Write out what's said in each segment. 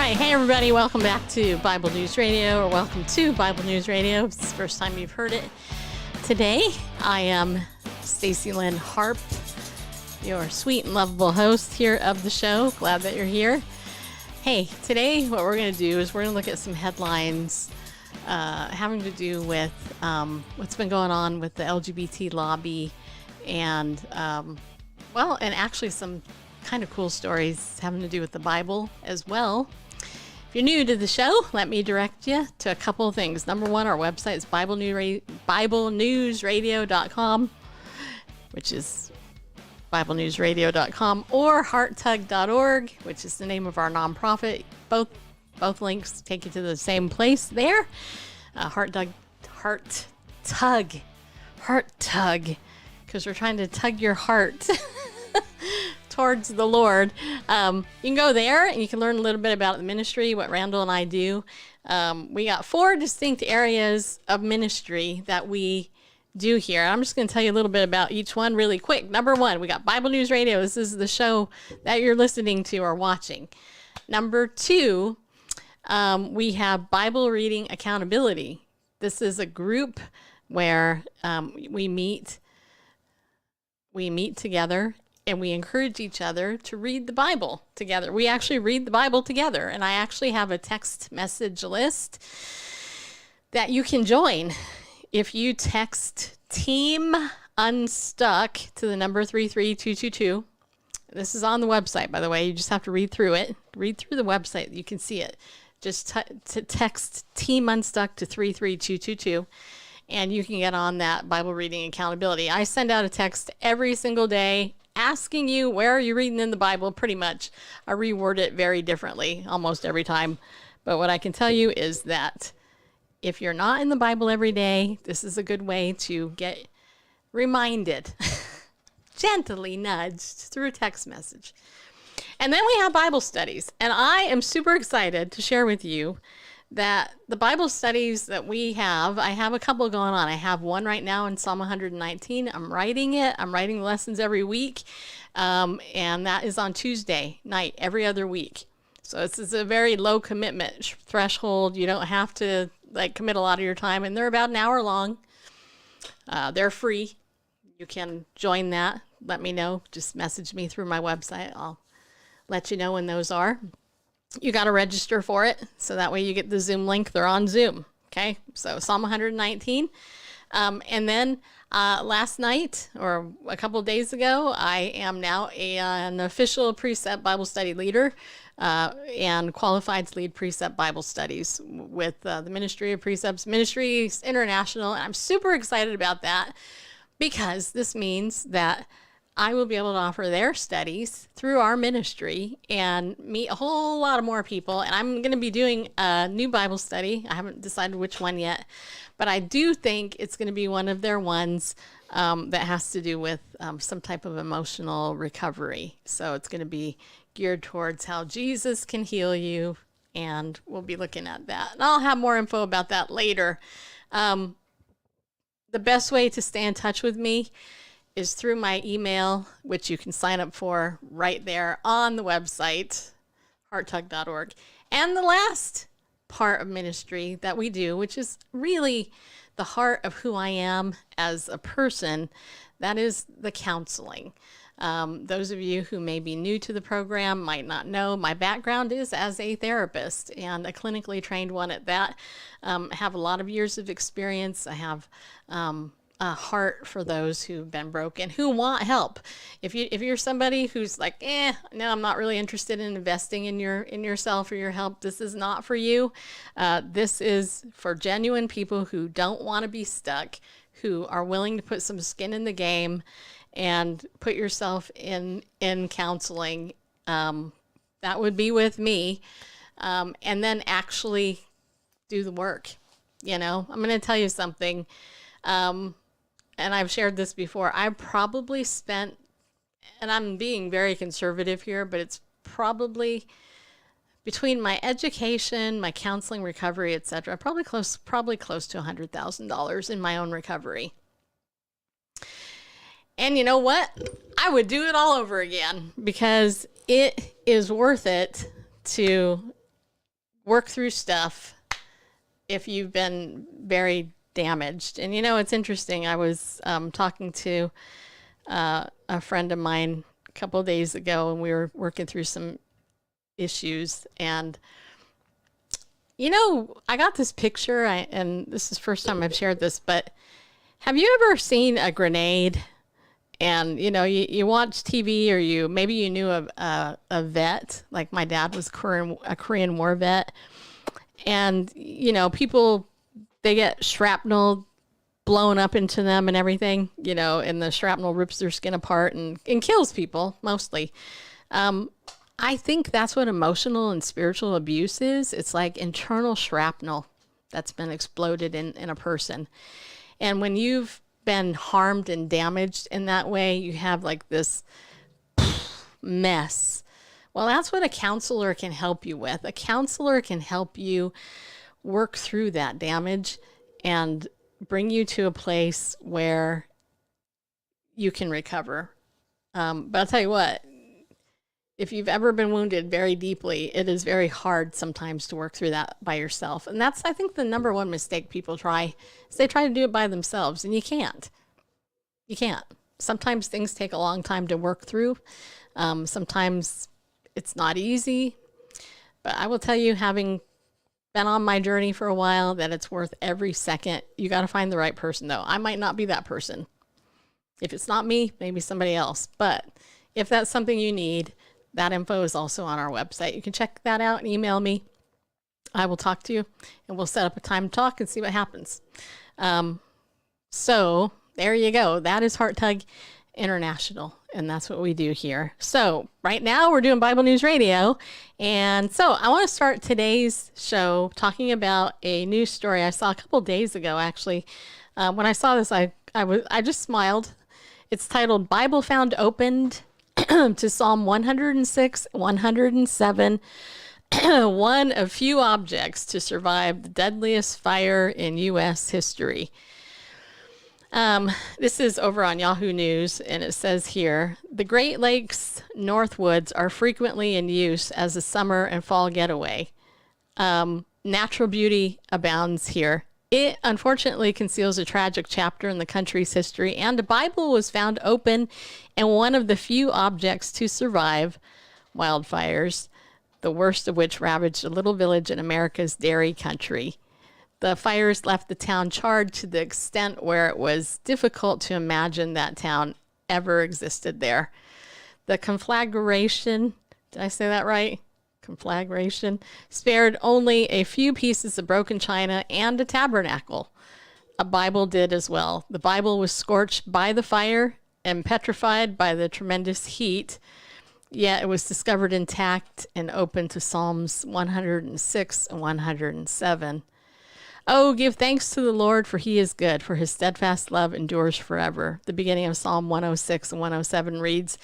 right. Hey, everybody. Welcome back to Bible News Radio, or welcome to Bible News Radio. If it's the first time you've heard it. Today, I am Stacy Lynn Harp, your sweet and lovable host here of the show. Glad that you're here. Hey, today what we're going to do is we're going to look at some headlines having to do with what's been going on with the LGBT lobby and, and actually some kind of cool stories having to do with the Bible as well. If you're new to the show, let me direct you to a couple of things. Number one, our website is BibleNewsRadio.com, which is BibleNewsRadio.com, or HeartTug.org, which is the name of our nonprofit. Both links take you to the same place there. Heart Tug, because we're trying to tug your heart towards the Lord. You can go there and you can learn a little bit about the ministry, what Randall and I do. We got 4 distinct areas of ministry that we do here. I'm just going to tell you a little bit about each one really quick. Number 1, we got Bible News Radio. This is the show that you're listening to or watching. Number 2, we have Bible Reading Accountability. This is a group where we meet together and we encourage each other to read the Bible together. We actually read the Bible together, and I actually have a text message list that you can join. If you text Team Unstuck to the number 33222, this is on the website, by the way. You just have to read through it. Read through the website. You can see it. Just text Team Unstuck to 33222, and you can get on that Bible Reading Accountability. I send out a text every single day asking you, where are you reading in the Bible? Pretty much. I reword it very differently almost every time. But what I can tell you is that if you're not in the Bible every day, this is a good way to get reminded, gently nudged through text message. And then we have Bible studies. And I am super excited to share with you that the Bible studies that we have, I have a couple going on. I have one right now in Psalm 119. I'm writing it. I'm writing the lessons every week. And that is on Tuesday night, every other week. So this is a very low commitment threshold. You don't have to commit a lot of your time. And they're about an hour long. They're free. You can join that. Let me know. Just message me through my website. I'll let you know when those are. You got to register for it, so that way you get the Zoom link. They're on Zoom, okay? So Psalm 119. And then last night, or a couple of days ago, I am now an official Precept Bible Study leader and qualified to lead Precept Bible Studies with the Ministry of Precepts Ministries International. And I'm super excited about that because this means that I will be able to offer their studies through our ministry and meet a whole lot of more people. And I'm going to be doing a new Bible study. I haven't decided which one yet, but I do think it's going to be one of their ones that has to do with some type of emotional recovery. So it's going to be geared towards how Jesus can heal you, and we'll be looking at that. And I'll have more info about that later. The best way to stay in touch with me is through my email, which you can sign up for right there on the website, hearttug.org. And the last part of ministry that we do, which is really the heart of who I am as a person, that is the counseling. Those of you who may be new to the program might not know my background is as a therapist, and a clinically trained one at that. I have a lot of years of experience. I have a heart for those who've been broken, who want help. If you're somebody who's like, no, I'm not really interested in investing in yourself or your help, this is not for you. This is for genuine people who don't want to be stuck, who are willing to put some skin in the game and put yourself in counseling. That would be with me. And then actually do the work. I'm going to tell you something. And I've shared this before, I probably spent, and I'm being very conservative here, but it's probably between my education, my counseling, recovery, etc., probably close to $100,000 in my own recovery. And you know what? I would do it all over again because it is worth it to work through stuff if you've been very damaged. And it's interesting. I was talking to a friend of mine a couple of days ago, and we were working through some issues. And I got this picture, and this is the first time I've shared this, but have you ever seen a grenade? And, you watch TV, or maybe you knew a vet, like my dad was a Korean War vet. And, people, they get shrapnel blown up into them and everything, and the shrapnel rips their skin apart and kills people, mostly. I think that's what emotional and spiritual abuse is. It's like internal shrapnel that's been exploded in a person. And when you've been harmed and damaged in that way, you have like this mess. Well, that's what a counselor can help you with. A counselor can help you work through that damage and bring you to a place where you can recover. But I'll tell you what, if you've ever been wounded very deeply, it is very hard sometimes to work through that by yourself. And that's, I think, the number one mistake people try, is they try to do it by themselves, and you can't. You can't. Sometimes things take a long time to work through. Sometimes it's not easy. But I will tell you, having been on my journey for a while, that it's worth every second. You got to find the right person, though. I might not be that person. If it's not me, maybe somebody else. But if that's something you need, that info is also on our website. You can check that out and email me. I will talk to you, and we'll set up a time to talk and see what happens. So there you go. That is Heart Tug International, and that's what we do here. So right now we're doing Bible News Radio, and so I want to start today's show talking about a news story I saw a couple days ago. Actually, when I saw this, I just smiled. It's titled "Bible Found Opened to Psalm 106, 107, one of few objects to survive the deadliest fire in U.S. history." This is over on Yahoo News, and it says here, the Great Lakes Northwoods are frequently in use as a summer and fall getaway. Natural beauty abounds here. It unfortunately conceals a tragic chapter in the country's history, and a Bible was found open and one of the few objects to survive wildfires, the worst of which ravaged a little village in America's dairy country. The fires left the town charred to the extent where it was difficult to imagine that town ever existed there. The conflagration, did I say that right? Conflagration spared only a few pieces of broken china and a tabernacle. A Bible did as well. The Bible was scorched by the fire and petrified by the tremendous heat, yet it was discovered intact and open to Psalms 106 and 107. Oh, give thanks to the Lord, for he is good, for his steadfast love endures forever. The beginning of Psalm 106 and 107 reads,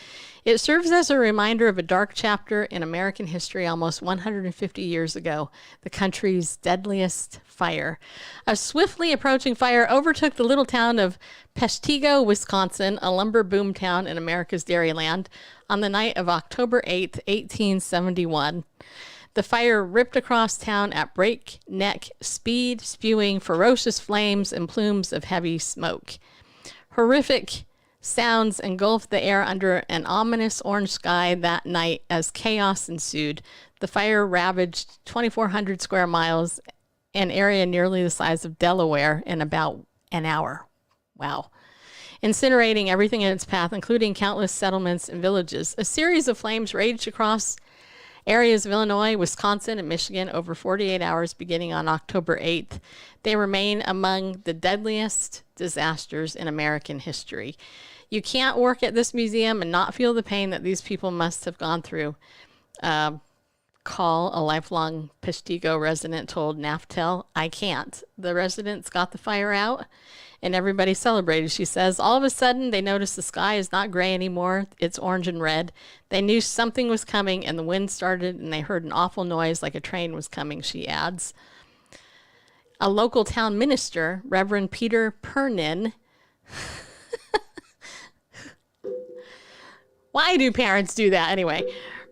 it serves as a reminder of a dark chapter in American history almost 150 years ago, the country's deadliest fire. A swiftly approaching fire overtook the little town of Peshtigo, Wisconsin, a lumber boom town in America's dairyland, on the night of October 8, 1871. The fire ripped across town at breakneck speed, spewing ferocious flames and plumes of heavy smoke. Horrific sounds engulfed the air under an ominous orange sky that night as chaos ensued. The fire ravaged 2,400 square miles, an area nearly the size of Delaware, in about an hour. Wow. Incinerating everything in its path, including countless settlements and villages. A series of flames raged across areas of Illinois, Wisconsin, and Michigan over 48 hours beginning on October 8th. They remain among the deadliest disasters in American history. You can't work at this museum and not feel the pain that these people must have gone through. Call, a lifelong Peshtigo resident, told NAFTEL. I can't. The residents got the fire out, and everybody celebrated. She says, all of a sudden, they noticed the sky is not gray anymore. It's orange and red. They knew something was coming, and the wind started, and they heard an awful noise like a train was coming, she adds. A local town minister, Reverend Peter Pernin, why do parents do that anyway,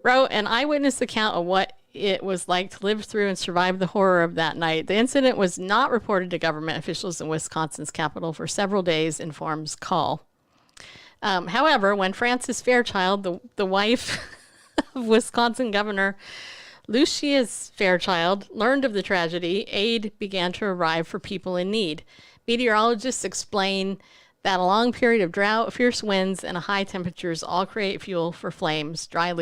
wrote an eyewitness account of what it was like to live through and survive the horror of that night. The incident was not reported to government officials in Wisconsin's capital for several days, informs Call. However, when Frances Fairchild, the wife of Wisconsin Governor Lucius Fairchild, learned of the tragedy, aid began to arrive for people in need. Meteorologists explain that a long period of drought, fierce winds, and high temperatures all create fuel for flames, dry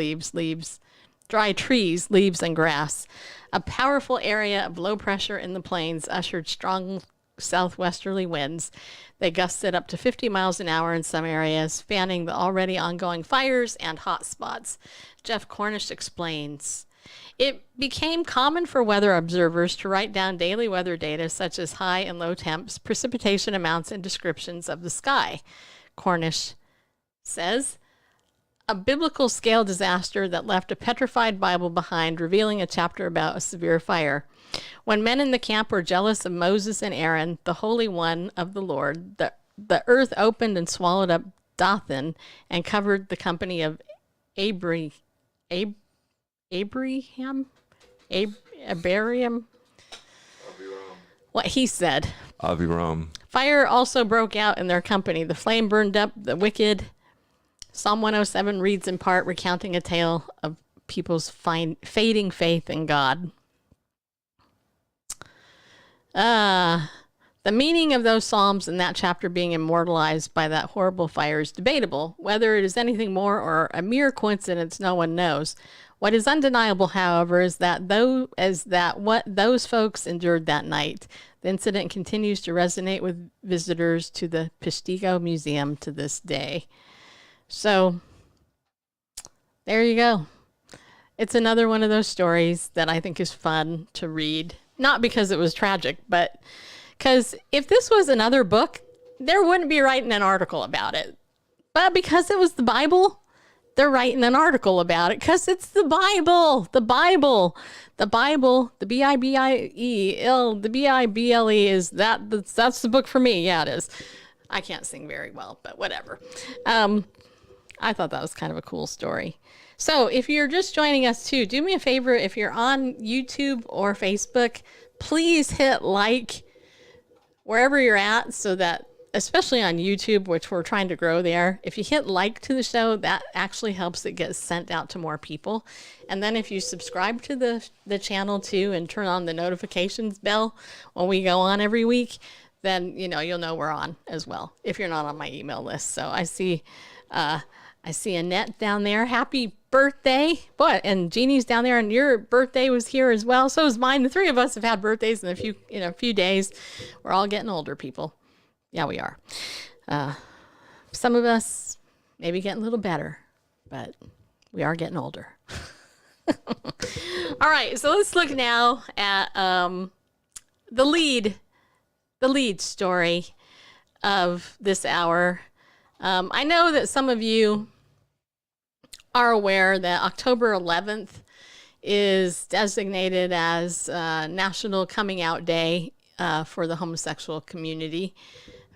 trees, leaves, and grass. A powerful area of low pressure in the plains ushered strong southwesterly winds. They gusted up to 50 miles an hour in some areas, fanning the already ongoing fires and hot spots. Jeff Cornish explains. It became common for weather observers to write down daily weather data such as high and low temps, precipitation amounts, and descriptions of the sky. Cornish says, a biblical scale disaster that left a petrified Bible behind, revealing a chapter about a severe fire. When men in the camp were jealous of Moses and Aaron, the Holy One of the Lord, the earth opened and swallowed up Dothan and covered the company of Abraham, what he said. Aviram. Fire also broke out in their company. The flame burned up the wicked. Psalm 107 reads in part, recounting a tale of people's fading faith in God. The meaning of those psalms in that chapter being immortalized by that horrible fire is debatable. Whether it is anything more or a mere coincidence, no one knows. What is undeniable, however, is that what those folks endured that night. The incident continues to resonate with visitors to the Peshtigo Museum to this day. So, there you go. It's another one of those stories that I think is fun to read. Not because it was tragic, but because if this was another book, there wouldn't be writing an article about it. But because it was the Bible, they're writing an article about it because it's the Bible. The Bible. The Bible, the Bible, the Bible is that's the book for me. Yeah, it is. I can't sing very well, but whatever. I thought that was kind of a cool story. So if you're just joining us too, do me a favor. If you're on YouTube or Facebook, please hit like wherever you're at so that, especially on YouTube, which we're trying to grow there, if you hit like to the show, that actually helps it get sent out to more people. And then if you subscribe to the channel too and turn on the notifications bell when we go on every week, then, you'll know we're on as well if you're not on my email list. So I see Annette down there. Happy birthday. And Jeannie's down there, and your birthday was here as well. So is mine. The three of us have had birthdays in a few days. We're all getting older, people. Yeah, we are. Some of us maybe getting a little better, but we are getting older. All right, so let's look now at the lead story of this hour. I know that some of you are aware that October 11th is designated as National Coming Out Day for the homosexual community,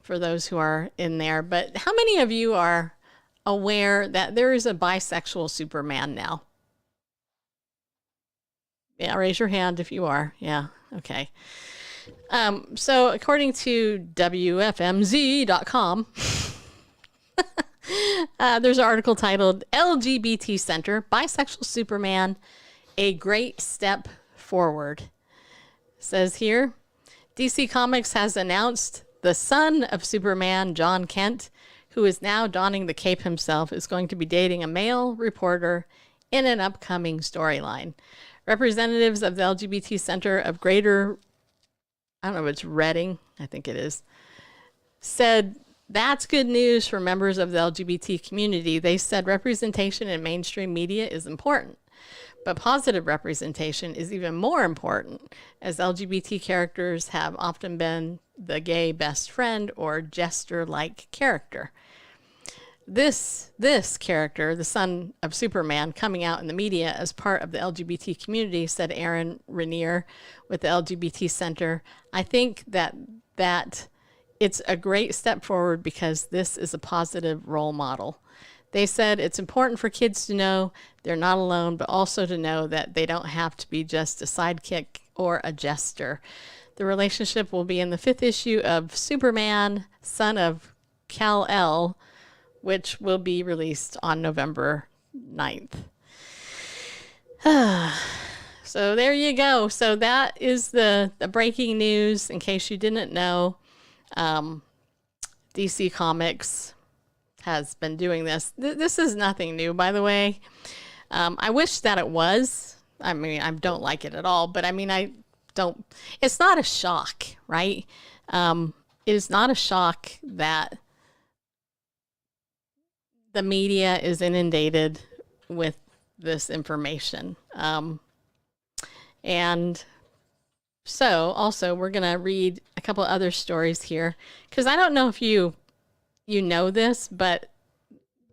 for those who are in there. But how many of you are aware that there is a bisexual Superman now? Yeah, raise your hand if you are. Yeah, okay. So according to WFMZ.com, there's an article titled LGBT Center, Bisexual Superman, A Great Step Forward. It says here, DC Comics has announced the son of Superman, John Kent, who is now donning the cape himself, is going to be dating a male reporter in an upcoming storyline. Representatives of the LGBT Center of Greater, I don't know if it's Reading, I think it is, said that's good news for members of the LGBT community. They said representation in mainstream media is important, but positive representation is even more important, as LGBT characters have often been the gay best friend or jester-like character. This character, the son of Superman, coming out in the media as part of the LGBT community, said Aaron Rainier with the LGBT Center. I think that it's a great step forward because this is a positive role model. They said it's important for kids to know they're not alone, but also to know that they don't have to be just a sidekick or a jester. The relationship will be in the 5th issue of Superman, Son of Kal-El, which will be released on November 9th. So there you go. So that is the breaking news. In case you didn't know, DC Comics has been doing this. This is nothing new, by the way. I wish that it was. I mean, I don't like it at all, but I mean, it's not a shock, right? It is not a shock that the media is inundated with this information. And so also we're going to read a couple other stories here, because I don't know if you know this, but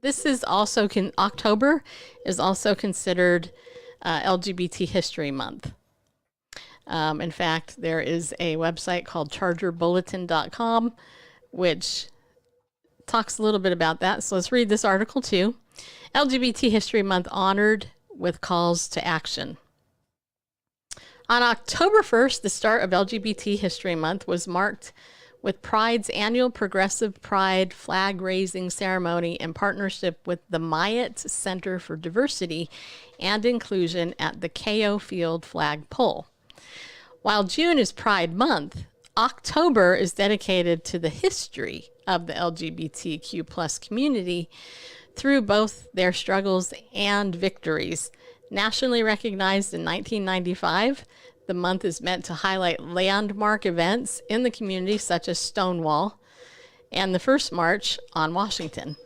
this is also October is also considered LGBT History Month. In fact, there is a website called chargerbulletin.com, which talks a little bit about that. So let's read this article too. LGBT History Month honored with calls to action. On October 1st, the start of LGBT History Month was marked with Pride's annual Progressive Pride flag-raising ceremony in partnership with the Myatt Center for Diversity and Inclusion at the KO Field Flag Pole. While June is Pride Month, October is dedicated to the history of the LGBTQ plus community through both their struggles and victories. Nationally recognized in 1995, the month is meant to highlight landmark events in the community such as Stonewall and the First March on Washington.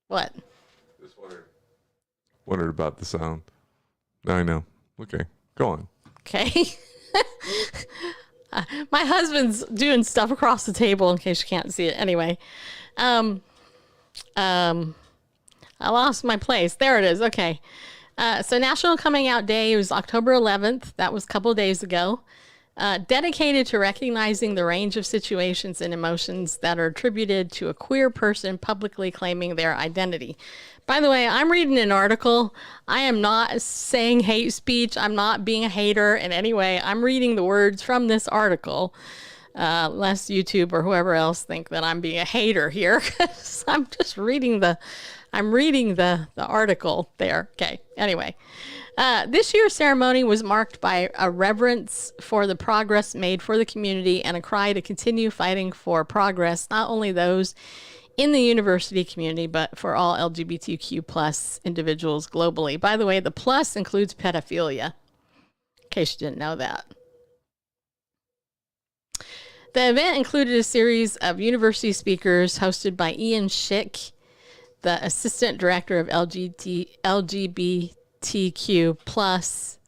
What? Just wondered about the sound. I know. Okay, go on. Okay. My husband's doing stuff across the table in case you can't see it. Anyway, I lost my place. There it is. Okay. So National Coming Out Day was October 11th. That was a couple of days ago. Dedicated to recognizing the range of situations and emotions that are attributed to a queer person publicly claiming their identity. By the way, I'm reading an article. I am not saying hate speech. I'm not being a hater in any way. I'm reading the words from this article. Lest YouTube or whoever else think that I'm being a hater here. I'm just reading the article there. Okay. Anyway, this year's ceremony was marked by a reverence for the progress made for the community and a cry to continue fighting for progress, not only those in the university community, but for all LGBTQ plus individuals globally. By the way, the plus includes pedophilia, in case you didn't know that. The event included a series of university speakers hosted by Ian Schick, the Assistant Director of LGBTQ plus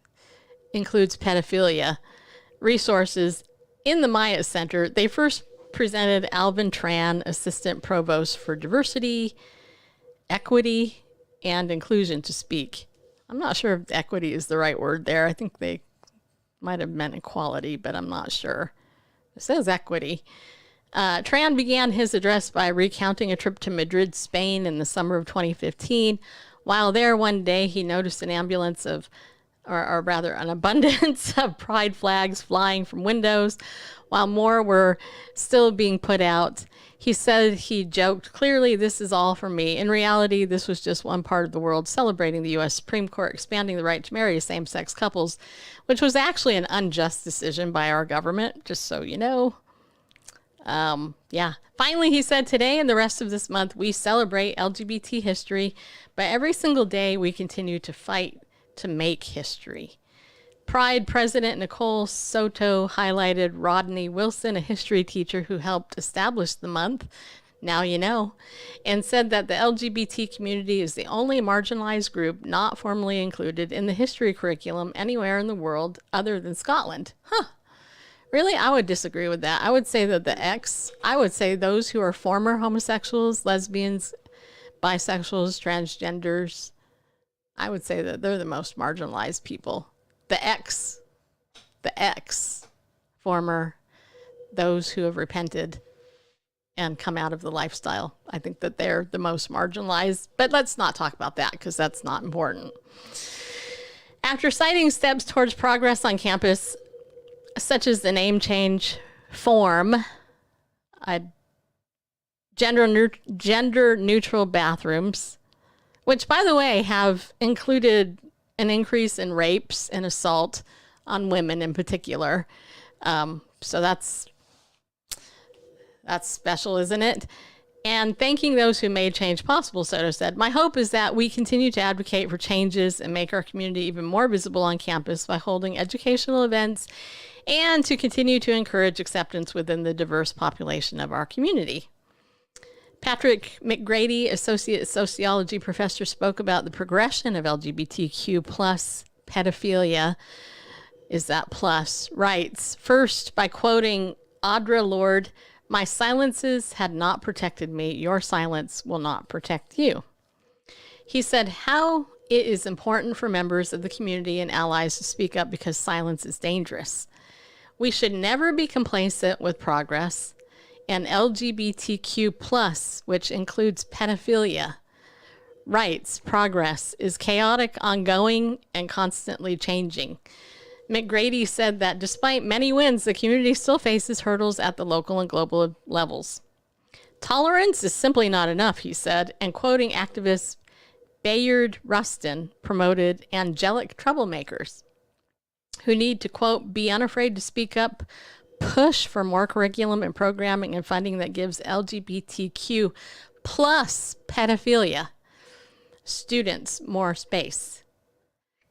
includes pedophilia resources in the Myatt Center. They first presented Alvin Tran, Assistant Provost for Diversity, Equity, and Inclusion to speak. I'm not sure if equity is the right word there. I think they might have meant equality, but I'm not sure. It says equity. Tran began his address by recounting a trip to Madrid, Spain in the summer of 2015. While there one day, he noticed an abundance of pride flags flying from windows, while more were still being put out. He said he joked, "Clearly, this is all for me." In reality, this was just one part of the world celebrating the U.S. Supreme Court expanding the right to marry same-sex couples, which was actually an unjust decision by our government, just so you know. Finally, he said, "Today and the rest of this month, we celebrate LGBT history, but every single day we continue to fight to make history." Pride President Nicole Soto highlighted Rodney Wilson, a history teacher who helped establish the month, now you know, and said that the LGBT community is the only marginalized group not formally included in the history curriculum anywhere in the world other than Scotland. Really? I would disagree with that. I would say that those who are former homosexuals, lesbians, bisexuals, transgenders, I would say that they're the most marginalized people. The former, those who have repented. and come out of the lifestyle. I think that they're the most marginalized, but let's not talk about that because that's not important. After citing steps towards progress on campus, such as the name change form, gender neutral bathrooms, which, by the way, have included an increase in rapes and assault on women in particular. So that's special, isn't it? And thanking those who made change possible, Soto said, "My hope is that we continue to advocate for changes and make our community even more visible on campus by holding educational events and to continue to encourage acceptance within the diverse population of our community." Patrick McGrady, associate sociology professor, spoke about the progression of LGBTQ plus pedophilia. Is that plus? Writes, first by quoting Audre Lorde, "My silences had not protected me. Your silence will not protect you." He said how it is important for members of the community and allies to speak up because silence is dangerous. We should never be complacent with progress. And LGBTQ plus, which includes pedophilia, writes, progress is chaotic, ongoing, and constantly changing. McGrady said that despite many wins, the community still faces hurdles at the local and global levels. Tolerance is simply not enough, he said, and quoting activist Bayard Rustin, promoted angelic troublemakers who need to, quote, be unafraid to speak up, push for more curriculum and programming and funding that gives LGBTQ plus pedophilia students more space.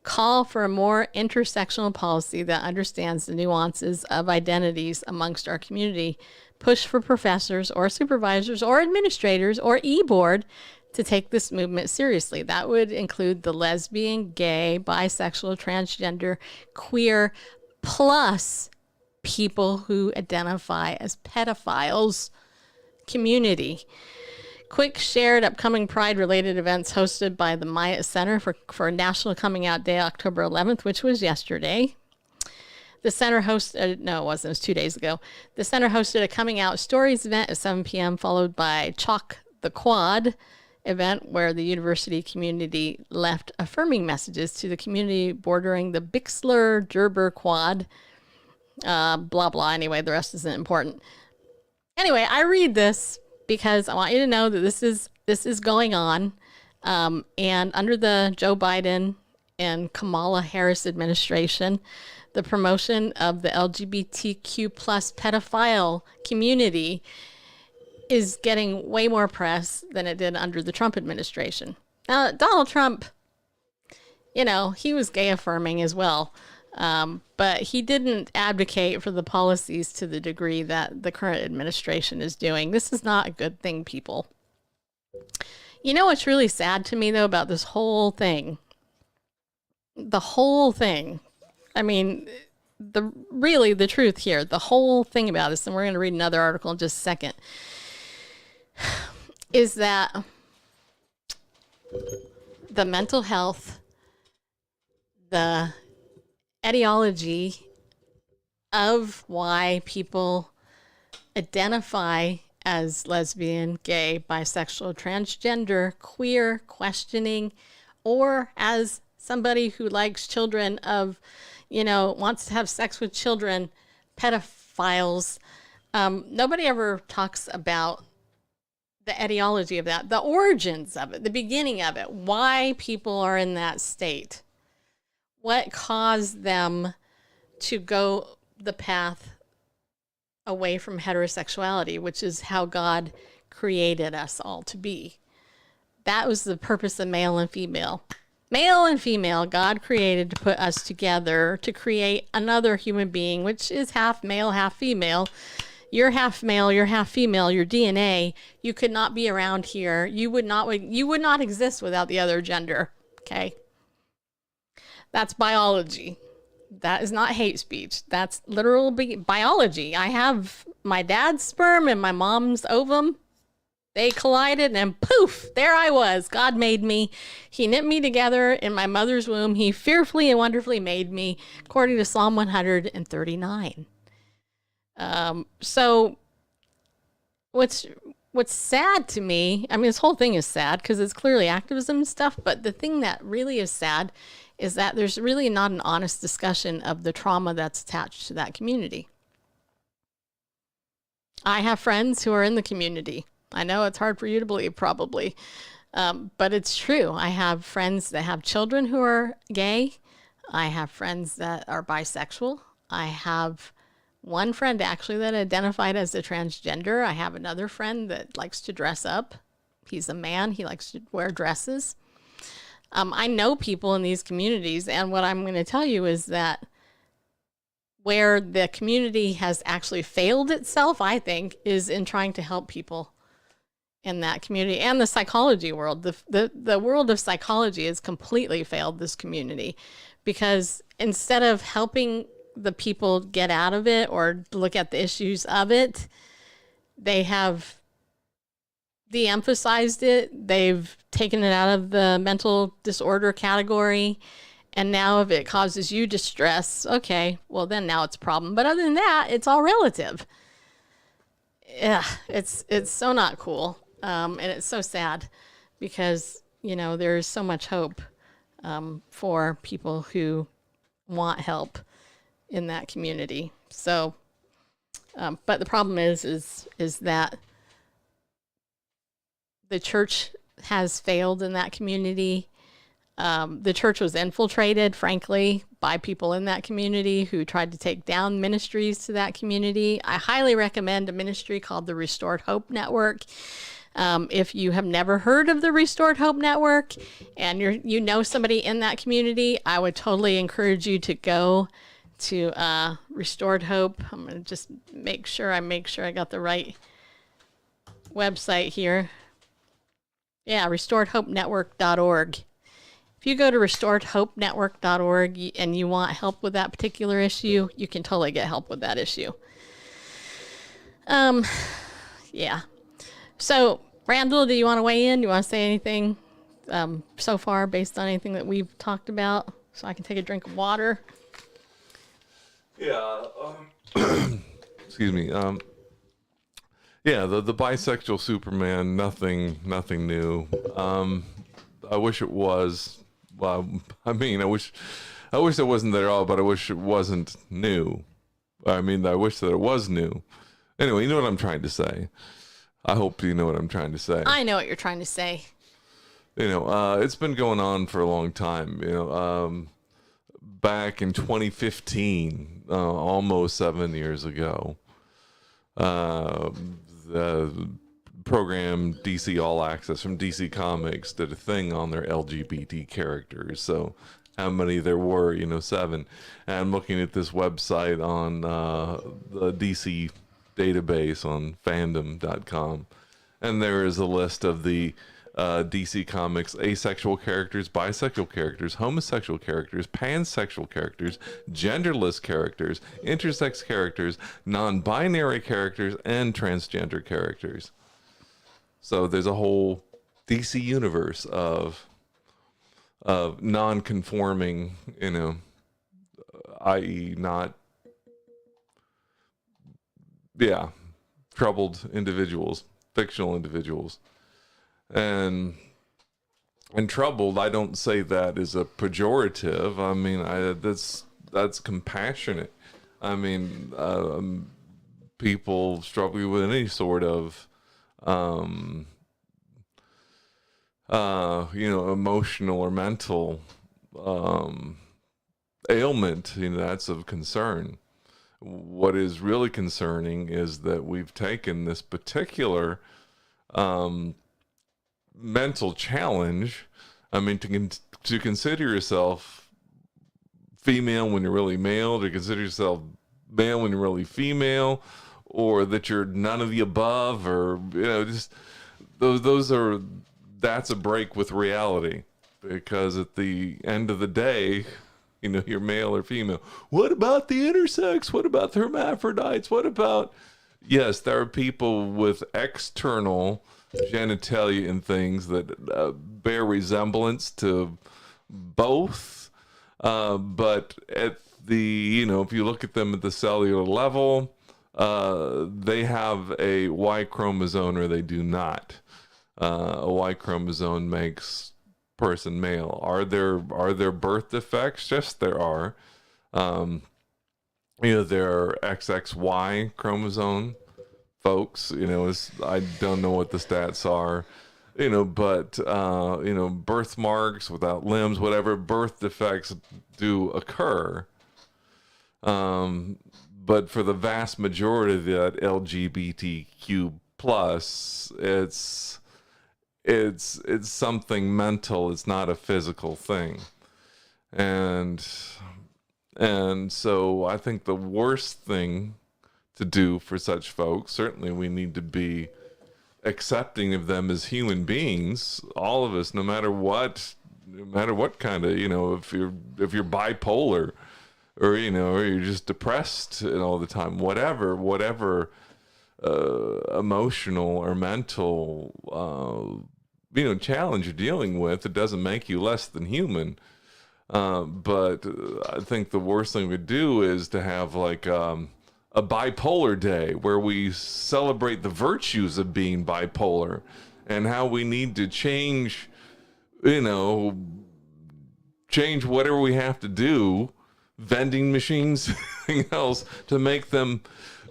Call for a more intersectional policy that understands the nuances of identities amongst our community. Push for professors or supervisors or administrators or e-board to take this movement seriously. That would include the lesbian, gay, bisexual, transgender, queer, plus people who identify as pedophiles community. Quick shared upcoming Pride-related events hosted by the Maya Center for National Coming Out Day, October 11th, which was yesterday. The center hosted, no, it wasn't, it was 2 days ago. The center hosted a Coming Out Stories event at 7 p.m., followed by Chalk the Quad event, where the university community left affirming messages to the community bordering the Bixler-Gerber Quad. Blah, blah. Anyway, the rest isn't important. Anyway, I read this because I want you to know that this is going on. And under the Joe Biden and Kamala Harris administration, the promotion of the LGBTQ plus pedophile community is getting way more press than it did under the Trump administration. Now, Donald Trump, you know, he was gay affirming as well. But he didn't advocate for the policies to the degree that the current administration is doing. This is not a good thing, people. You know what's really sad to me, though, about this whole thing? The whole thing. I mean, the truth here, the whole thing about this, and we're going to read another article in just a second, is that the mental health, the etiology of why people identify as lesbian, gay, bisexual, transgender, queer, questioning, or as somebody who likes children of, you know, wants to have sex with children, pedophiles. Nobody ever talks about the etiology of that, the origins of it, the beginning of it, why people are in that state. What caused them to go the path away from heterosexuality, which is how God created us all to be. That was the purpose of male and female. Male and female, God created to put us together to create another human being, which is half male, half female. You're half male, you're half female, your DNA. You could not be around here. You would not exist without the other gender, okay? That's biology. That is not hate speech. That's literal biology. I have my dad's sperm and my mom's ovum. They collided and poof, there I was. God made me. He knit me together in my mother's womb. He fearfully and wonderfully made me, according to Psalm 139. So what's what's sad to me, I mean, this whole thing is sad because it's clearly activism stuff, but the thing that really is sad is that there's really not an honest discussion of the trauma that's attached to that community. I have friends who are in the community. I know it's hard for you to believe, probably, but it's true. I have friends that have children who are gay. I have friends that are bisexual. I have one friend actually that identified as a transgender. I have another friend that likes to dress up. He's a man. He likes to wear dresses. I know people in these communities, and what I'm going to tell you is that where the community has actually failed itself, I think, is in trying to help people in that community and the psychology world. The world of psychology has completely failed this community because instead of helping the people get out of it or look at the issues of it, they have de-emphasized it. They've taken it out of the mental disorder category. And now if it causes you distress, okay, well then now it's a problem. But other than that, it's all relative. Yeah, it's so not cool. And it's so sad because, you know, there's so much hope for people who want help in that community. So, but the problem is that the church has failed in that community. The church was infiltrated, frankly, by people in that community who tried to take down ministries to that community. I highly recommend a ministry called the Restored Hope Network. If you have never heard of the Restored Hope Network and you know somebody in that community, I would totally encourage you to go to Restored Hope. I'm going to just make sure I got the right website here. Yeah, restoredhopenetwork.org. If you go to restoredhopenetwork.org and you want help with that particular issue, you can totally get help with that issue. Yeah. So, Randall, do you want to weigh in? Do you want to say anything so far based on anything that we've talked about so I can take a drink of water? Yeah. Excuse me. Yeah, the bisexual Superman, nothing new. I wish it was. Well, I mean, I wish it wasn't there at all, but I wish it wasn't new. I mean, I wish that it was new. Anyway, you know what I'm trying to say. I hope you know what I'm trying to say. I know what you're trying to say. You know, it's been going on for a long time. You know, back in 2015, almost 7 years ago, the program DC All Access from DC Comics did a thing on their LGBT characters. So how many there were, 7. And I'm looking at this website on the DC database on fandom.com, and there is a list of the DC Comics asexual characters, bisexual characters, homosexual characters, pansexual characters, genderless characters, intersex characters, non-binary characters, and transgender characters. So there's a whole DC universe of non-conforming, i.e. not, troubled individuals, fictional individuals. And troubled, I don't say that as a pejorative. I mean, that's compassionate. I mean, people struggling with any sort of, emotional or mental ailment, that's of concern. What is really concerning is that we've taken this particular mental challenge. I mean, to consider yourself female when you're really male, to consider yourself male when you're really female, or that you're none of the above, or just that's a break with reality, because at the end of the day, you're male or female. What about the intersex? What about the hermaphrodites? What about, yes, there are people with external genitalia and things that bear resemblance to both, but at the, if you look at them at the cellular level, they have a Y chromosome or they do not. A Y chromosome makes person male. Are there birth defects? Yes, there are. There are XXY chromosome folks. I don't know what the stats are. But birthmarks without limbs, whatever birth defects do occur. But for the vast majority of that LGBTQ plus, it's something mental. It's not a physical thing. And so I think the worst thing to do for such folks, certainly we need to be accepting of them as human beings, all of us, no matter what kind of, if you're bipolar, or or you're just depressed all the time, whatever emotional or mental challenge you're dealing with, it doesn't make you less than human. But I think the worst thing we do is to have like a bipolar day where we celebrate the virtues of being bipolar and how we need to change whatever we have to do, vending machines, anything else, to make them,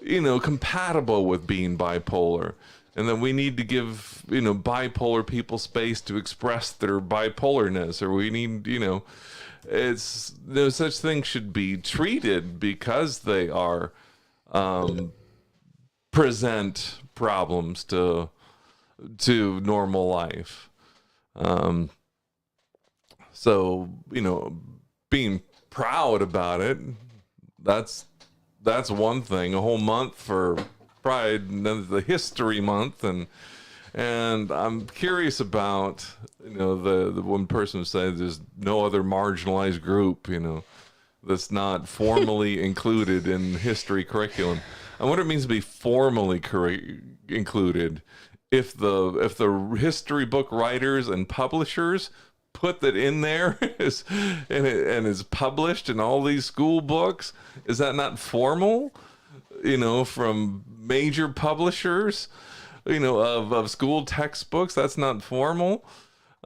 compatible with being bipolar. And then we need to give, bipolar people space to express their bipolarness, or we need, it's, no such things should be treated because they are, present problems to normal life. So, being proud about it, that's one thing. A whole month for Pride, the History Month, and I'm curious about the one person who said there's no other marginalized group that's not formally included in history curriculum. I wonder what it means to be formally included. If the history book writers and publishers put that in there and is published in all these school books, is that not formal? From major publishers, of school textbooks, that's not formal.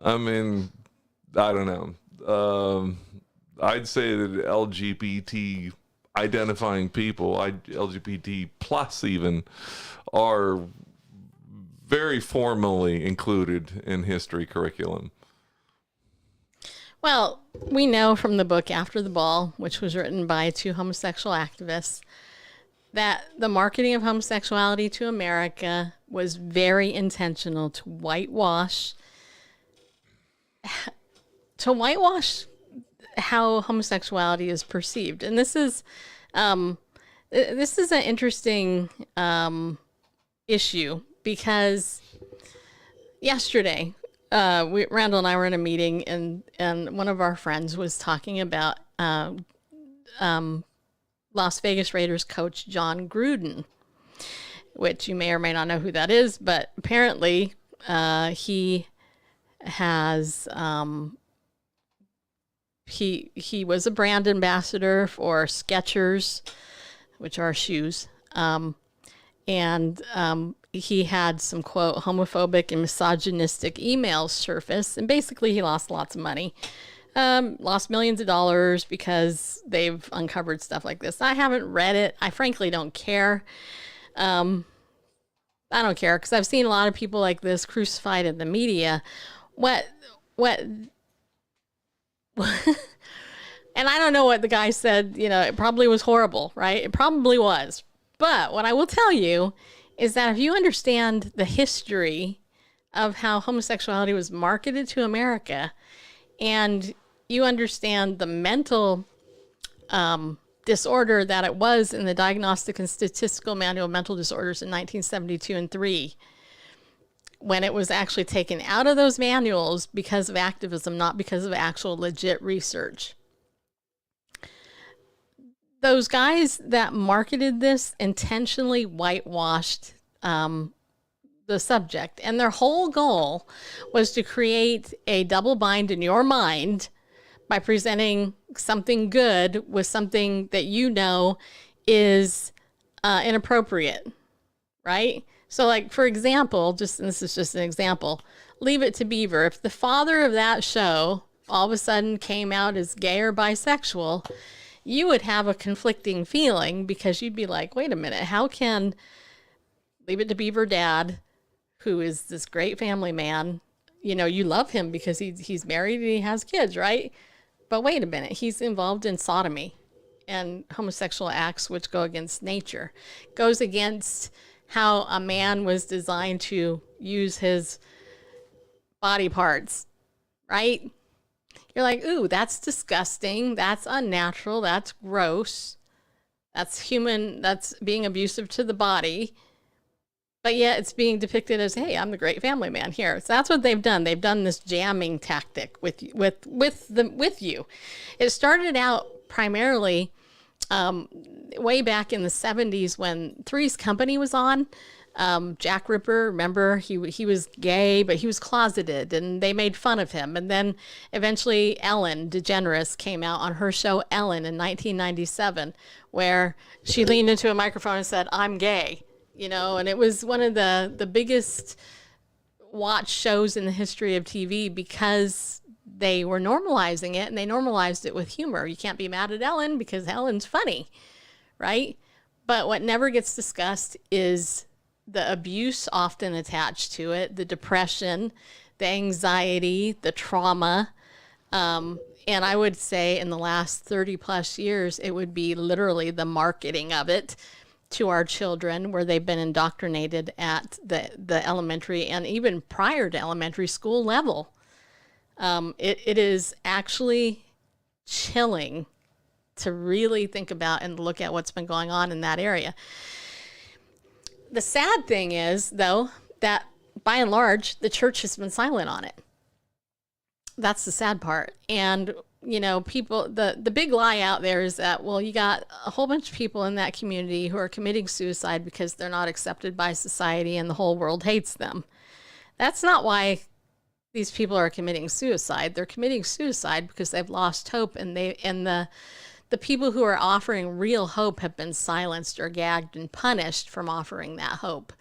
I mean, I don't know. I'd say that LGBT identifying people, LGBT plus even, are very formally included in history curriculum. Well, we know from the book After the Ball, which was written by two homosexual activists, that the marketing of homosexuality to America was very intentional to whitewash how homosexuality is perceived. And this is an interesting issue, because yesterday Randall and I were in a meeting, and one of our friends was talking about Las Vegas Raiders coach John Gruden, which you may or may not know who that is, but apparently he has he was a brand ambassador for Skechers, which are shoes, and he had some, quote, homophobic and misogynistic emails surface, and basically he lost lots of money. Lost millions of dollars because they've uncovered stuff like this. I haven't read it. I frankly don't care. I don't care, because I've seen a lot of people like this crucified in the media. What and I don't know what the guy said, it probably was horrible, right? It probably was. But what I will tell you is that if you understand the history of how homosexuality was marketed to America, and you understand the mental disorder that it was in the Diagnostic and Statistical Manual of Mental Disorders in 1972 and 3, when it was actually taken out of those manuals because of activism, not because of actual legit research. Those guys that marketed this intentionally whitewashed the subject, and their whole goal was to create a double bind in your mind by presenting something good with something that is inappropriate, right? So, like, for example, and this is just an example, Leave It to Beaver. If the father of that show all of a sudden came out as gay or bisexual, you would have a conflicting feeling, because you'd be like, wait a minute, how can Leave It to Beaver dad, who is this great family man, you love him because he's married and he has kids, right? But wait a minute, he's involved in sodomy and homosexual acts which go against nature, goes against how a man was designed to use his body parts, right? You're like, ooh, that's disgusting. That's unnatural. That's gross. That's human. That's being abusive to the body. But yet it's being depicted as, hey, I'm the great family man here. So that's what they've done. They've done this jamming tactic with you. It started out primarily way back in the 70s when Three's Company was on. Jack Ripper, remember, he was gay, but he was closeted, and they made fun of him. And then eventually Ellen DeGeneres came out on her show Ellen in 1997, where she leaned into a microphone and said, I'm gay, and it was one of the biggest watched shows in the history of TV, because they were normalizing it, and they normalized it with humor. You can't be mad at Ellen because Ellen's funny, right? But what never gets discussed is the abuse often attached to it, the depression, the anxiety, the trauma. And I would say in the last 30 plus years, it would be literally the marketing of it to our children, where they've been indoctrinated at the elementary and even prior to elementary school level. It is actually chilling to really think about and look at what's been going on in that area. The sad thing is, though, that by and large, the church has been silent on it. That's the sad part. And, people, the big lie out there is that, well, you got a whole bunch of people in that community who are committing suicide because they're not accepted by society and the whole world hates them. That's not why these people are committing suicide. They're committing suicide because they've lost hope, and the people who are offering real hope have been silenced or gagged and punished from offering that hope.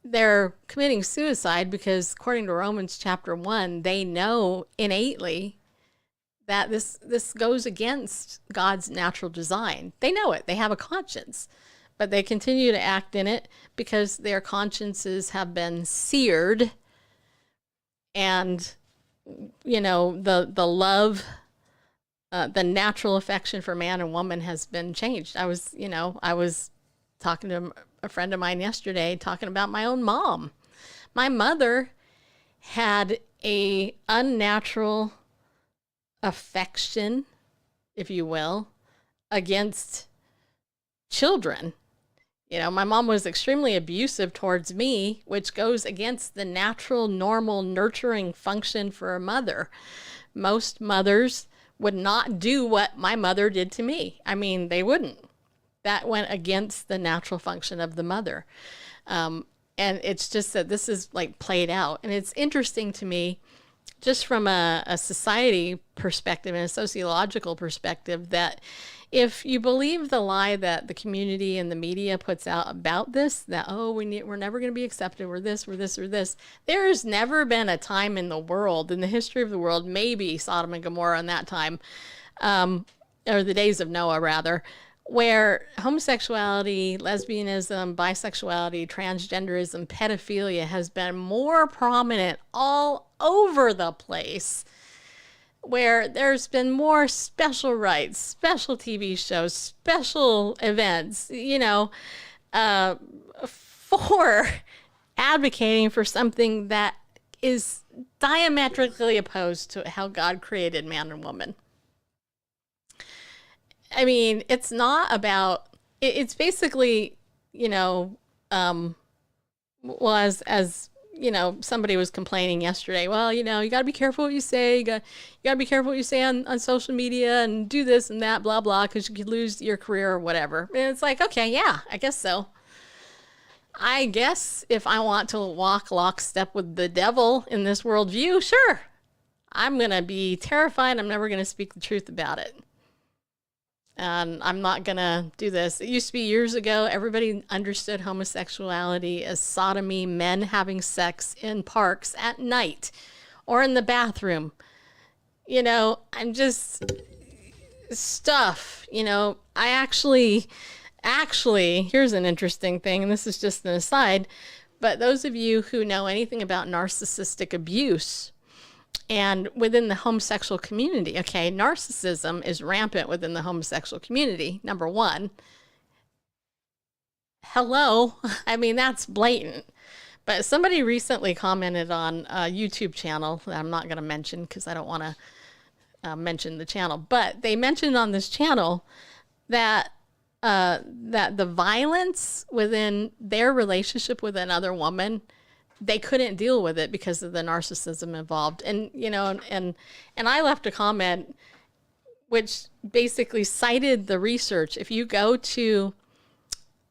They're committing suicide because, according to Romans chapter 1, they know innately that this goes against God's natural design. They know it. They have a conscience, but they continue to act in it because their consciences have been seared, and the love, the natural affection for man and woman has been changed. I was talking to a friend of mine yesterday, talking about my own mom. My mother had a unnatural affection, if you will, against children. My mom was extremely abusive towards me, which goes against the natural, normal, nurturing function for a mother. Most mothers would not do what my mother did to me. I mean, they wouldn't. That went against the natural function of the mother. And it's just that this is like played out. And it's interesting to me, just from a society perspective and a sociological perspective, that if you believe the lie that the community and the media puts out about this, that, we're never going to be accepted, we're this, or this. There's never been a time in the world, in the history of the world, maybe Sodom and Gomorrah in that time, or the days of Noah rather, where homosexuality, lesbianism, bisexuality, transgenderism, pedophilia has been more prominent all over the place, where there's been more special rights, special TV shows, special events, for advocating for something that is diametrically opposed to how God created man and woman. I mean, it's not about, it's basically, as somebody was complaining yesterday, well, you got to be careful what you say. You got to be careful what you say on social media, and do this and that, blah, blah, because you could lose your career or whatever. And it's like, okay, yeah, I guess so. I guess if I want to walk lockstep with the devil in this worldview, sure. I'm going to be terrified. I'm never going to speak the truth about it. And I'm not going to do this. It used to be years ago, everybody understood homosexuality as sodomy, men having sex in parks at night or in the bathroom. I'm just stuff, I actually, here's an interesting thing, and this is just an aside, but those of you who know anything about narcissistic abuse and within the homosexual community, okay, narcissism is rampant within the homosexual community, number one. Hello, I mean, that's blatant. But somebody recently commented on a YouTube channel that I'm not going to mention because I don't want to mention the channel, but they mentioned on this channel that that the violence within their relationship with another woman, they couldn't deal with it because of the narcissism involved. And, and I left a comment which basically cited the research. If you go to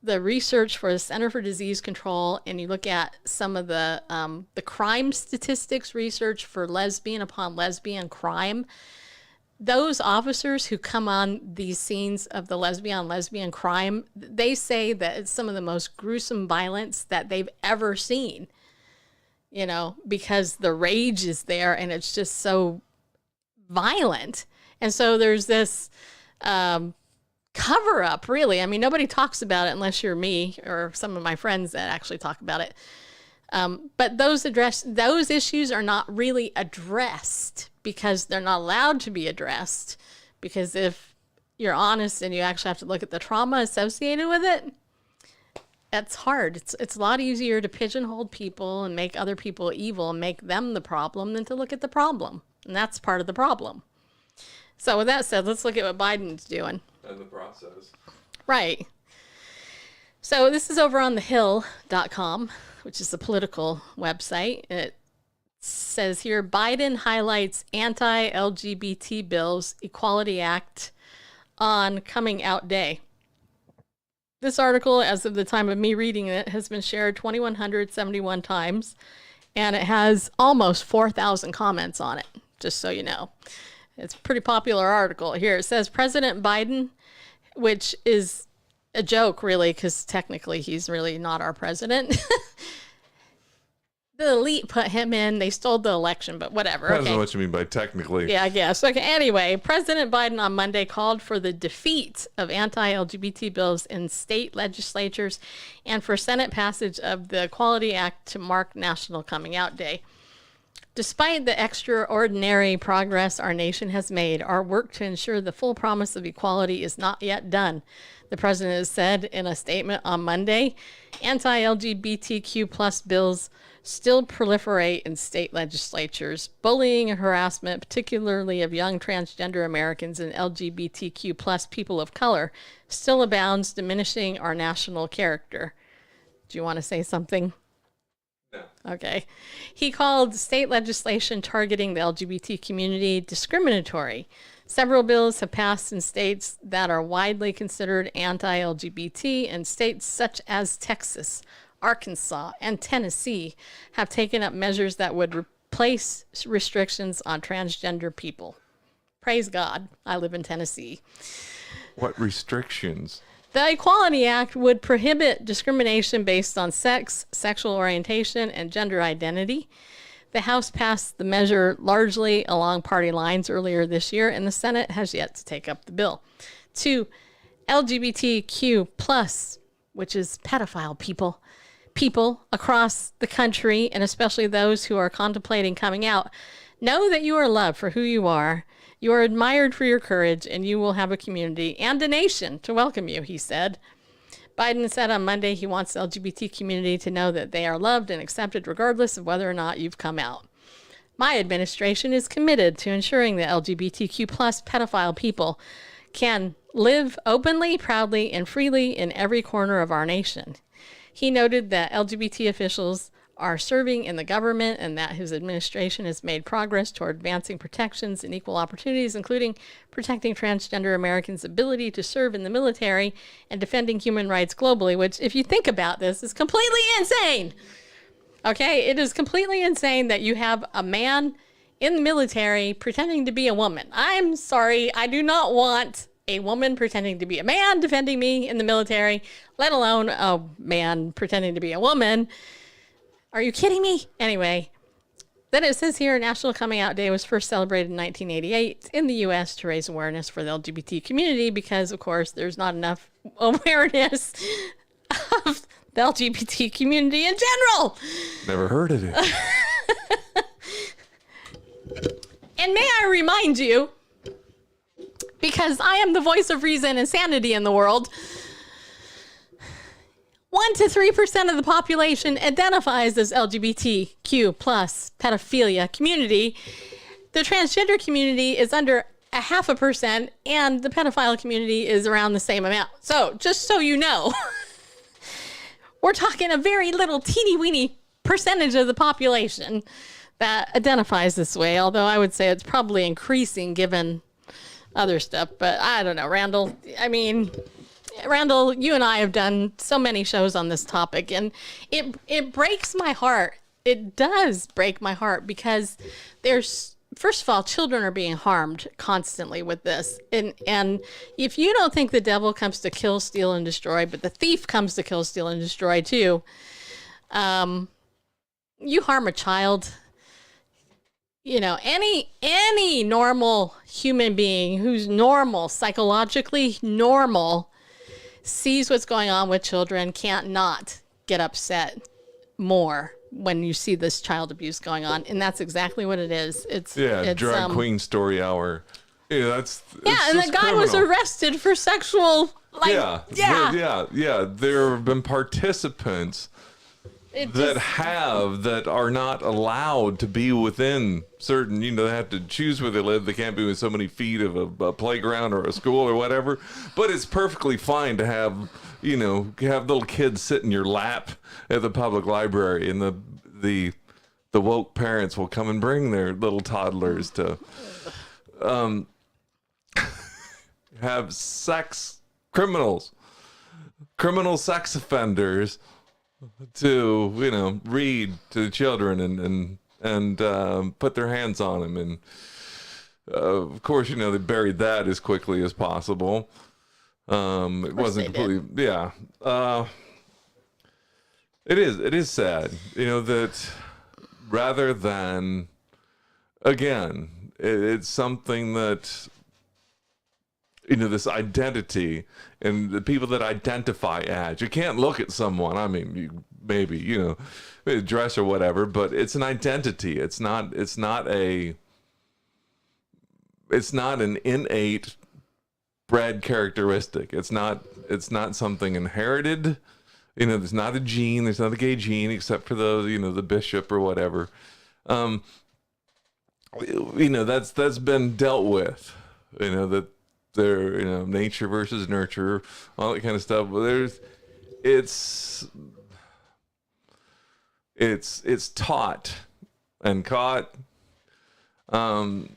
the research for the Center for Disease Control and you look at some of the crime statistics research for lesbian upon lesbian crime, those officers who come on these scenes of the lesbian crime, they say that it's some of the most gruesome violence that they've ever seen, because the rage is there and it's just so violent. And so there's this cover up, really. I mean, nobody talks about it unless you're me or some of my friends that actually talk about it. But those issues are not really addressed because they're not allowed to be addressed. Because if you're honest and you actually have to look at the trauma associated with it, that's hard. It's a lot easier to pigeonhole people and make other people evil and make them the problem than to look at the problem. And that's part of the problem. So with that said, let's look at what Biden's doing. And the process. Right. So this is over on thehill.com, which is a political website. It says here, Biden highlights anti-LGBT bills, Equality Act on coming out day. This article, as of the time of me reading it, has been shared 2,171 times, and it has almost 4,000 comments on it, just so you know. It's a pretty popular article. Here it says, President Biden, which is a joke, really, because technically he's really not our president. The elite put him in. They stole the election, but whatever. I don't know what you mean by technically. Yeah, I guess. Okay, anyway, President Biden on Monday called for the defeat of anti-LGBT bills in state legislatures and for Senate passage of the Equality Act to mark National Coming Out Day. Despite the extraordinary progress our nation has made, our work to ensure the full promise of equality is not yet done, the president has said in a statement on Monday. Anti-LGBTQ plus bills still proliferate in state legislatures. Bullying and harassment, particularly of young transgender Americans and LGBTQ plus people of color, still abounds, diminishing our national character. Do you want to say something? No. Okay. He called state legislation targeting the LGBT community discriminatory. Several bills have passed in states that are widely considered anti-LGBT, and states such as Texas, Arkansas, and Tennessee have taken up measures that would replace restrictions on transgender people. Praise God, I live in Tennessee. What restrictions? The Equality Act would prohibit discrimination based on sex, sexual orientation, and gender identity. The House passed the measure largely along party lines earlier this year, and the Senate has yet to take up the bill. 2, LGBTQ plus, which is pedophile people across the country, and especially those who are contemplating coming out, know that you are loved for who you are. You are admired for your courage, and you will have a community and a nation to welcome you, he said. Biden said on Monday he wants the LGBT community to know that they are loved and accepted regardless of whether or not you've come out. My administration is committed to ensuring that LGBTQ plus pedophile people can live openly, proudly, and freely in every corner of our nation. He noted that LGBT officials are serving in the government and that his administration has made progress toward advancing protections and equal opportunities, including protecting transgender Americans' ability to serve in the military and defending human rights globally, which, if you think about this, is completely insane. Okay, it is completely insane that you have a man in the military pretending to be a woman. I'm sorry, I do not want a woman pretending to be a man defending me in the military, let alone a man pretending to be a woman. Are you kidding me? Anyway, then it says here, National Coming Out Day was first celebrated in 1988 in the U.S. to raise awareness for the LGBT community because, of course, there's not enough awareness of the LGBT community in general. Never heard of it. And may I remind you, because I am the voice of reason and sanity in the world, 1 to 3% of the population identifies as LGBTQ plus pedophilia community. The transgender community is under 0.5%, and the pedophile community is around the same amount. So just so you know, we're talking a very little teeny weeny percentage of the population that identifies this way, although I would say it's probably increasing given other stuff. But I don't know, Randall. I mean, Randall, you and I have done so many shows on this topic, and it breaks my heart. It does break my heart because there's, first of all, children are being harmed constantly with this. And if you don't think the devil comes to kill, steal, and destroy, but the thief comes to kill, steal, and destroy too, you harm a child. You know, any normal human being who's normal, psychologically normal, sees what's going on with children, can't not get upset more when you see this child abuse going on. And that's exactly what it is. It's drag queen story hour. Yeah, and the guy was arrested for sexual, There have been participants that are not allowed to be within certain, they have to choose where they live. They can't be within so many feet of a playground or a school or whatever. But it's perfectly fine to have, have little kids sit in your lap at the public library, and the woke parents will come and bring their little toddlers to have criminal sex offenders to read to the children and put their hands on them, and of course they buried that as quickly as possible. It wasn't completely it is sad that rather than, again, it's something that this identity and the people that identify as, you can't look at someone, I mean, you maybe dress or whatever, but it's an identity. It's not an innate bred characteristic. It's not something inherited. There's not a gene, there's not a gay gene except for the bishop or whatever. That's been dealt with. That there, nature versus nurture, all that kind of stuff. But it's taught and caught, and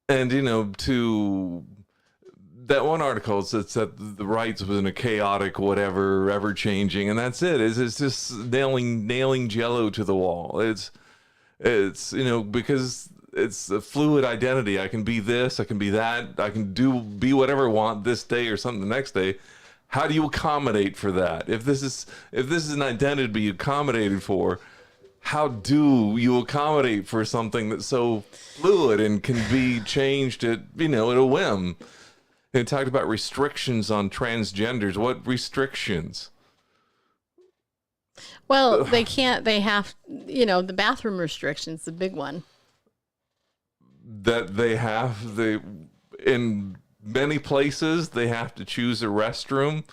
to that one article says that the rights was in a chaotic whatever, ever changing, and that's it. It's just nailing Jello to the wall. It's because it's a fluid identity. I can be this, I can be that, I can be whatever I want this day or something the next day. How do you accommodate for that? If this is an identity to be accommodated for, how do you accommodate for something that's so fluid and can be changed at a whim? They talked about restrictions on transgenders. What restrictions? Well, they can't. They have, the bathroom restrictions, the big one. That they have, in many places, they have to choose a restroom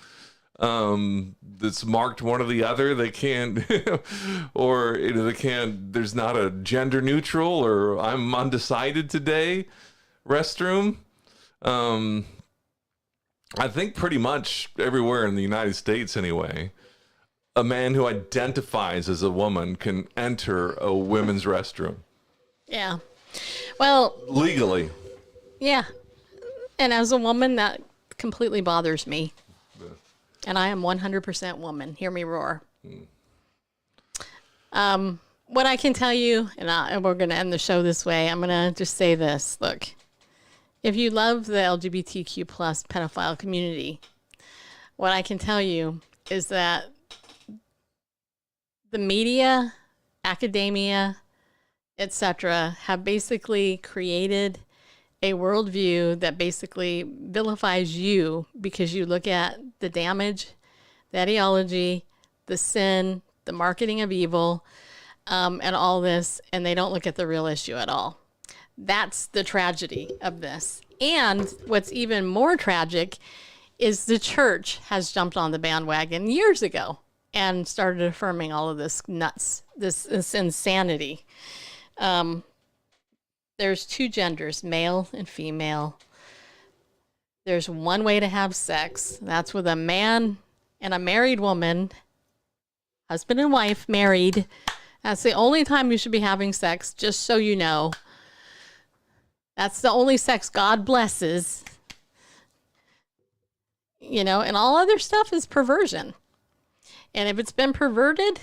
that's marked one or the other. They can't, or they can't. There's not a gender neutral or I'm undecided today restroom. I think pretty much everywhere in the United States, anyway, a man who identifies as a woman can enter a women's restroom. Yeah. Well, legally. Yeah. And as a woman, that completely bothers me. Yeah. And I am 100% woman. Hear me roar. What I can tell you, and we're going to end the show this way, I'm going to just say this. Look, If you love the LGBTQ plus pedophile community, what I can tell you is that the media, academia, etc., have basically created a worldview that basically vilifies you because you look at the damage, the ideology, the sin, the marketing of evil, and all this, and they don't look at the real issue at all. That's the tragedy of this. And what's even more tragic is the church has jumped on the bandwagon years ago and started affirming all of this nuts, this insanity. There's two genders, male and female. There's one way to have sex. That's with a man and a married woman, husband and wife, married. That's the only time you should be having sex, just so you know. That's the only sex God blesses. You know, and all other stuff is perversion. And if it's been perverted,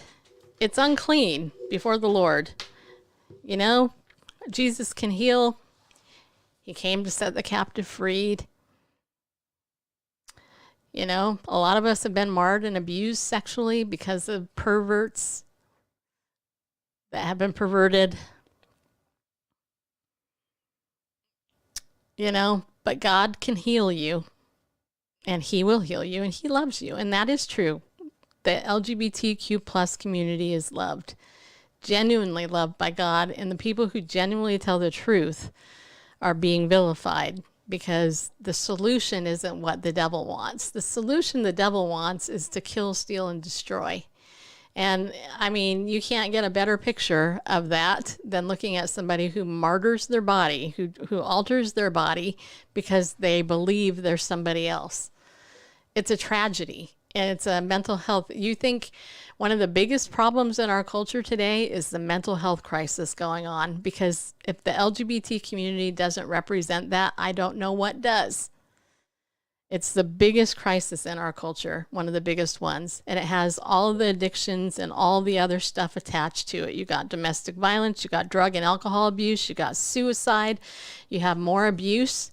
it's unclean before the Lord. You know, Jesus can heal. He came to set the captive free. You know, a lot of us have been marred and abused sexually because of perverts that have been perverted. You know, but God can heal you, and he will heal you, and he loves you. And that is true. The LGBTQ plus community is loved, genuinely loved by God. And the people who genuinely tell the truth are being vilified because the solution isn't what the devil wants. The solution the devil wants is to kill, steal, and destroy. And I mean, you can't get a better picture of that than looking at somebody who martyrs their body, who alters their body because they believe there's somebody else. It's a tragedy, and it's a mental health. You think one of the biggest problems in our culture today is the mental health crisis going on, because if the LGBT community doesn't represent that, I don't know what does. It's the biggest crisis in our culture, one of the biggest ones. And it has all of the addictions and all the other stuff attached to it. You got domestic violence, you got drug and alcohol abuse, you got suicide, you have more abuse.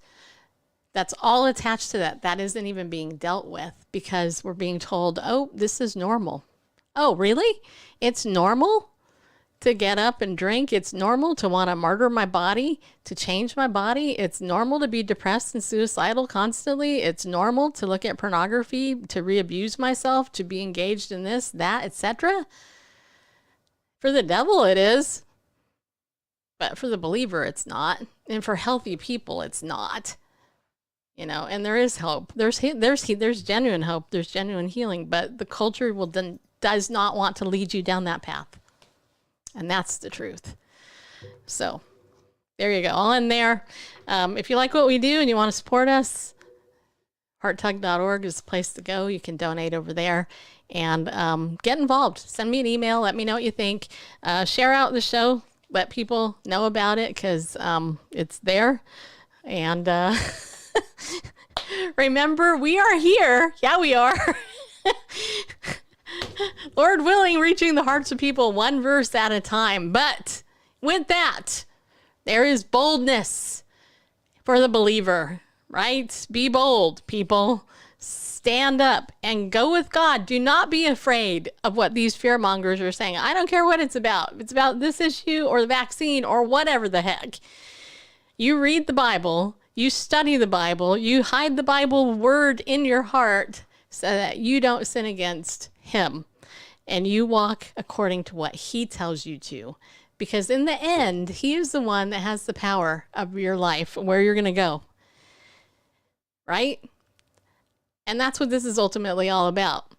That's all attached to that. That isn't even being dealt with because we're being told, oh, this is normal. Oh, really? It's normal to get up and drink. It's normal to want to murder my body, to change my body. It's normal to be depressed and suicidal constantly. It's normal to look at pornography, to re-abuse myself, to be engaged in this, that, etc. For the devil, it is. But for the believer, it's not. And for healthy people, it's not. You know, and there is hope. There's genuine hope. There's genuine healing. But the culture does not want to lead you down that path. And that's the truth. So there you go. All in there. If you like what we do and you want to support us, hearttug.org is the place to go. You can donate over there and get involved. Send me an email. Let me know what you think. Share out the show. Let people know about it because it's there. And remember, we are here. Yeah, we are. Lord willing, reaching the hearts of people one verse at a time. But with that, there is boldness for the believer, right? Be bold, people. Stand up and go with God. Do not be afraid of what these fearmongers are saying. I don't care what it's about. If it's about this issue or the vaccine or whatever the heck. You read the Bible, you study the Bible, you hide the Bible word in your heart so that you don't sin against him. And you walk according to what he tells you to. Because in the end, he is the one that has the power of your life, where you're going to go. Right? And that's what this is ultimately all about.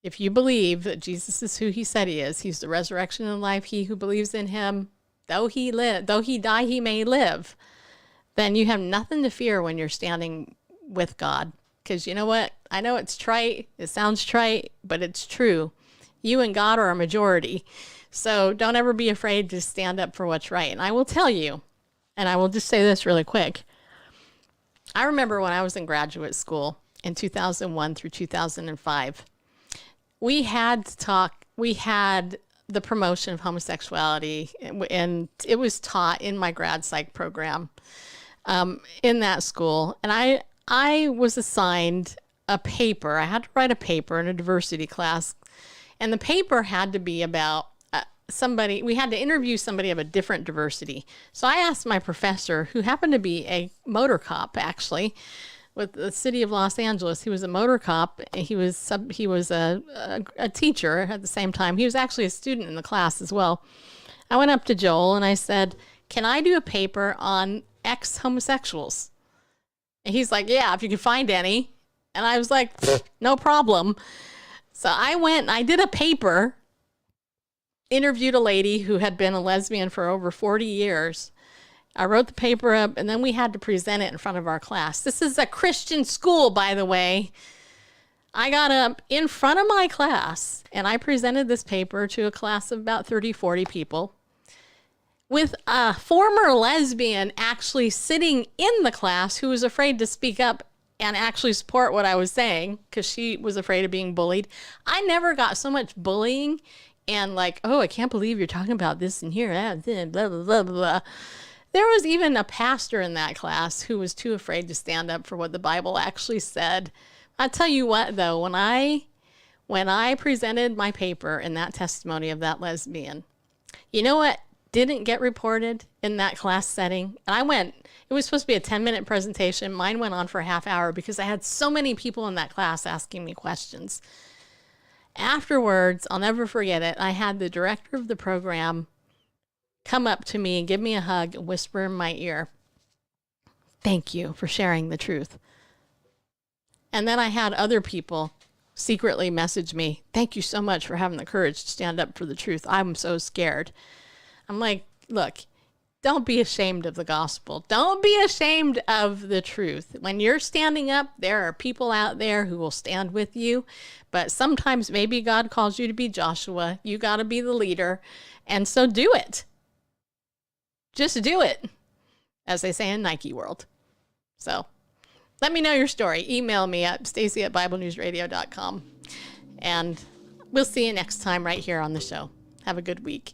If you believe that Jesus is who he said he is, he's the resurrection and life, he who believes in him, though he die, he may live, then you have nothing to fear when you're standing with God. Because you know what? I know it's trite. It sounds trite, but it's true. You and God are a majority. So don't ever be afraid to stand up for what's right. And I will tell you, and I will just say this really quick. I remember when I was in graduate school in 2001 through 2005, we had the promotion of homosexuality, and it was taught in my grad psych program in that school. And I was assigned a paper. I had to write a paper in a diversity class, and the paper had to be about somebody. We had to interview somebody of a different diversity. So I asked my professor, who happened to be a motor cop, actually, with the city of Los Angeles. He was a motor cop. He was a teacher at the same time. He was actually a student in the class as well. I went up to Joel and I said, "Can I do a paper on ex-homosexuals?" And he's like, "Yeah, if you can find any." And I was like, "No problem." So I went and I did a paper, interviewed a lady who had been a lesbian for over 40 years. I wrote the paper up, and then we had to present it in front of our class. This is a Christian school, by the way. I got up in front of my class, and I presented this paper to a class of about 30, 40 people, with a former lesbian actually sitting in the class who was afraid to speak up and actually support what I was saying because she was afraid of being bullied. I never got so much bullying and like, "Oh, I can't believe you're talking about this and here, blah, blah, blah, blah." There was even a pastor in that class who was too afraid to stand up for what the Bible actually said. I'll tell you what, though, when I presented my paper in that testimony of that lesbian, you know what didn't get reported in that class setting? And it was supposed to be a 10-minute presentation. Mine went on for a half hour because I had so many people in that class asking me questions. Afterwards, I'll never forget it, I had the director of the program come up to me and give me a hug and whisper in my ear, "Thank you for sharing the truth." And then I had other people secretly message me, "Thank you so much for having the courage to stand up for the truth. I'm so scared." I'm like, look, don't be ashamed of the gospel. Don't be ashamed of the truth. When you're standing up, there are people out there who will stand with you. But sometimes maybe God calls you to be Joshua. You got to be the leader. And so do it. Just do it, as they say in Nike World. So let me know your story. Email me at stacy@BibleNewsRadio.com. And we'll see you next time right here on the show. Have a good week.